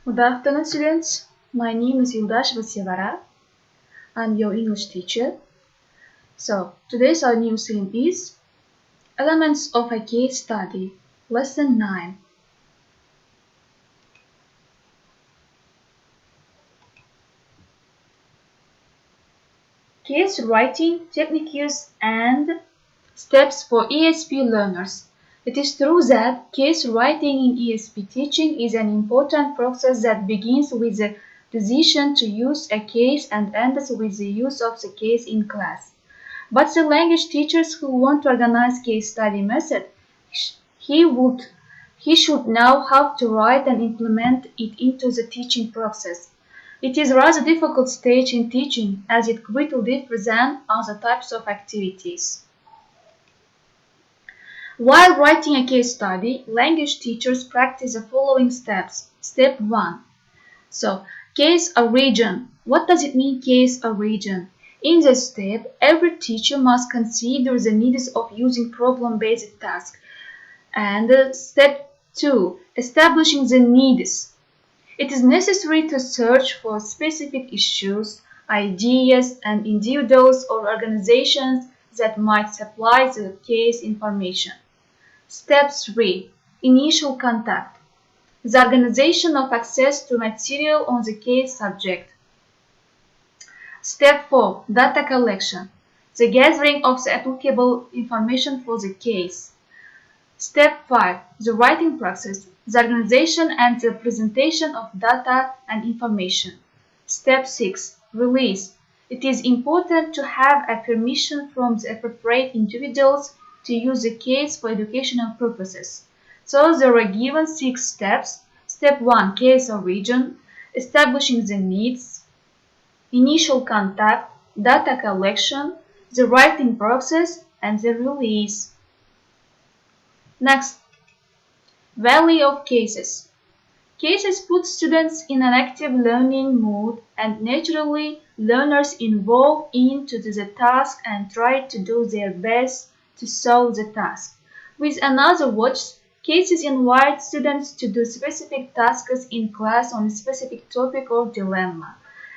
Good afternoon, students. My name is Yildash Vasyavara. I'm your English teacher. So, today's our new theme is Elements of a Case Study, Lesson 9. Case writing techniques and steps for ESP learners. It is true that case writing in ESP teaching is an important process that begins with the decision to use a case and ends with the use of the case in class. But the language teachers who want to organize case study method, he should know how to write and implement it into the teaching process. It is a rather difficult stage in teaching as it greatly differs than other types of activities. While writing a case study, language teachers practice the following steps. Step 1. Case origin. What does it mean, case origin? In this step, every teacher must consider the needs of using problem-based tasks. And step 2. Establishing the needs. It is necessary to search for specific issues, ideas, and individuals or organizations that might supply the case information. Step 3. Initial contact. The organization of access to material on the case subject. Step 4. Data collection. The gathering of the applicable information for the case. Step 5. The writing process. The organization and the presentation of data and information. Step 6. Release. It is important to have a permission from the appropriate individuals to use the case for educational purposes. So there are given 6 steps. Step 1. Case origin. Establishing the needs. Initial contact. Data collection. The writing process and the release. Next, value of cases. Cases put students in an active learning mood and naturally learners involve into the task and try to do their best to solve the task. With another words, cases invite students to do specific tasks in class on a specific topic or dilemma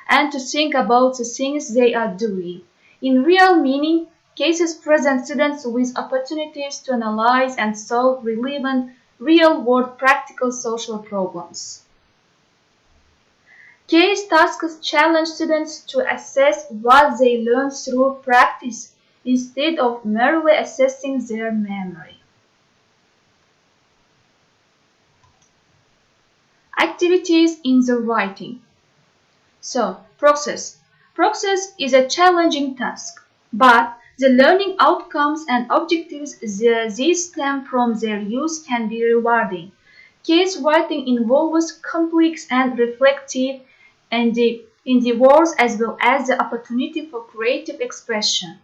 and to think about the things they are doing. In real meaning, cases present students with opportunities to analyze and solve relevant, real-world practical social problems. Case tasks challenge students to assess what they learn through practice instead of merely assessing their memory. Activities in the writing. Process. Process is a challenging task, but the learning outcomes and objectives these stem from their use can be rewarding. Case writing involves complex and reflective endeavors as well as the opportunity for creative expression.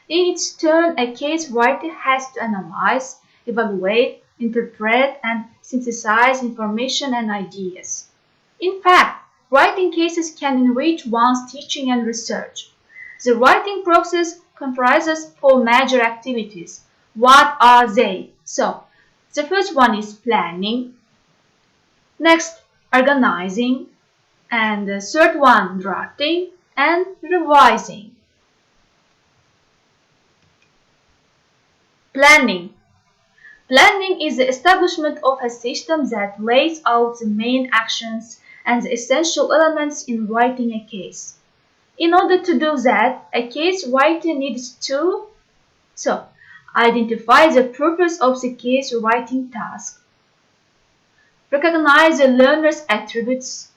In its turn, a case writer has to analyze, evaluate, interpret, and synthesize information and ideas. In fact, writing cases can enrich one's teaching and research. The writing process comprises 4 major activities. What are they? The first one is planning, next organizing, and the third one drafting and revising. Planning. Planning is the establishment of a system that lays out the main actions and the essential elements in writing a case. In order to do that, a case writer needs to identify the purpose of the case writing task, recognize the learner's attributes,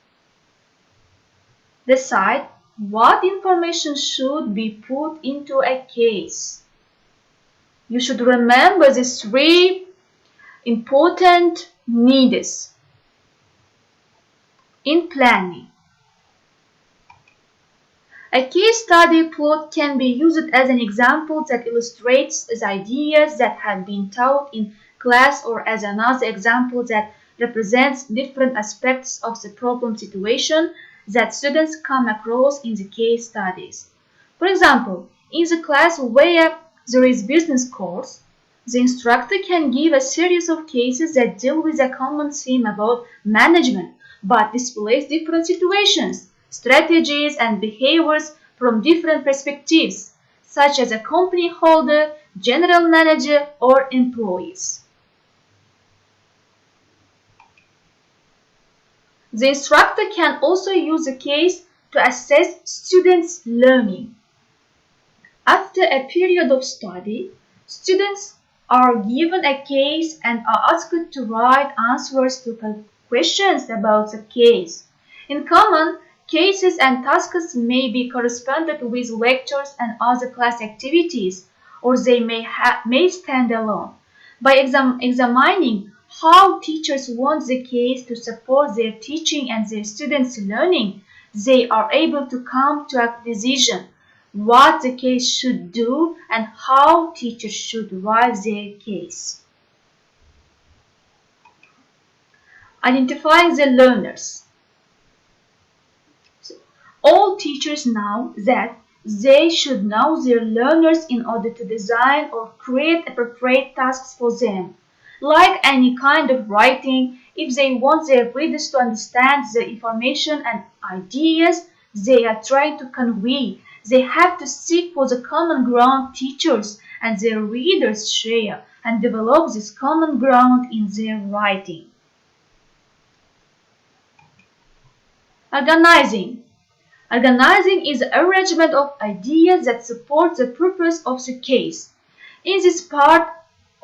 decide what information should be put into a case. You should remember the 3 important needs in planning. A case study plot can be used as an example that illustrates the ideas that have been taught in class or as another example that represents different aspects of the problem situation that students come across in the case studies. For example, in the class where there is business course, the instructor can give a series of cases that deal with a common theme about management, but displays different situations, strategies, and behaviors from different perspectives, such as a company holder, general manager, or employees. The instructor can also use a case to assess students' learning. After a period of study, students are given a case and are asked to write answers to questions about the case. In common, cases and tasks may be corresponded with lectures and other class activities, or they may stand alone. By examining how teachers want the case to support their teaching and their students' learning, they are able to come to a decision what the case should do and how teachers should write their case. Identifying the learners. All teachers know that they should know their learners in order to design or create appropriate tasks for them. Like any kind of writing, if they want their readers to understand the information and ideas they are trying to convey, they have to seek for the common ground teachers and their readers share and develop this common ground in their writing. Organizing. Organizing is the arrangement of ideas that support the purpose of the case. In this part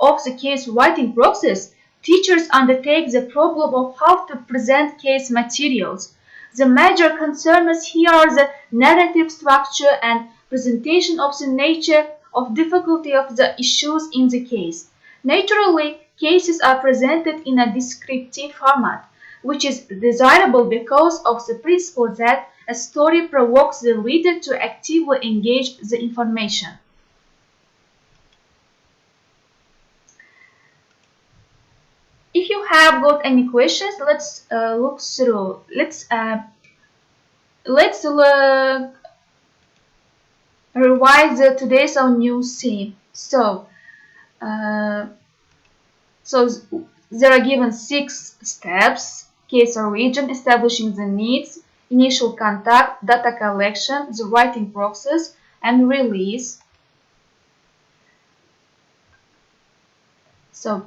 of the case writing process, teachers undertake the problem of how to present case materials. The major concerns here are the narrative structure and presentation of the nature of difficulty of the issues in the case. Naturally, cases are presented in a descriptive format, which is desirable because of the principle that a story provokes the reader to actively engage the information. If you have got any questions, let's look through. Let's revise today's our new theme. So there are given 6 steps: case origin, establishing the needs, initial contact, data collection, the writing process, and release. So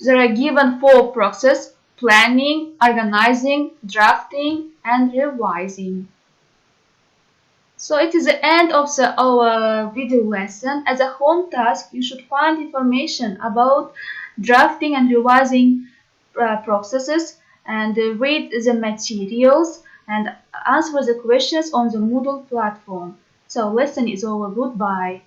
there are given 4 processes: planning, organizing, drafting, and revising. So it is the end of our video lesson. As a home task, you should find information about drafting and revising processes and read the materials and answer the questions on the Moodle platform. So lesson is over. Goodbye.